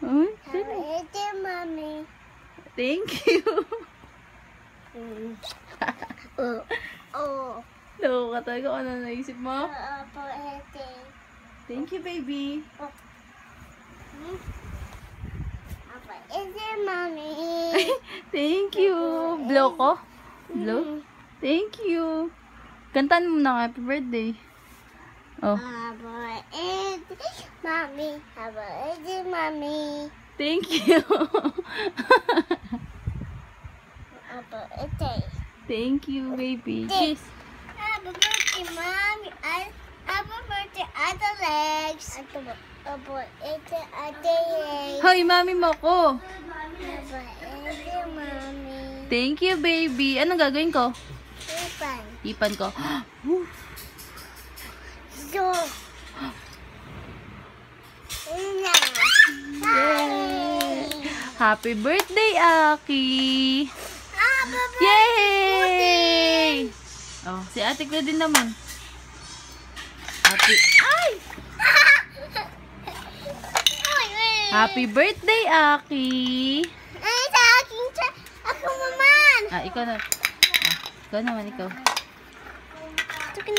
Uy, Happy birthday, Mommy. thank you. Oh. Loko ka talaga. Ano naisip mo? Happy birthday. Thank you, baby. Happy birthday, Mommy. Thank you. Blow ko? Blow? Thank you. Kantaan mo na happy birthday. Oh. Happy birthday, Mommy. Happy birthday, Mommy. Thank you. Happy birthday. Thank you, baby. Kiss. Happy birthday, Mommy. Happy birthday, Other Legs. Happy birthday, Other Legs. Hoy, mami mo ko. Happy birthday, Mommy. Thank you, baby. Anong gagawin ko? Ipan. Ipan ko. So. Yay! Happy birthday, Aki! Happy birthday. Yay! Oh, si Ate Claudine naman. Happy... Ay! Happy birthday, Aki! Ay, sa akin siya. Ako naman. Ah, ikaw na. Ah, ikaw naman, ikaw.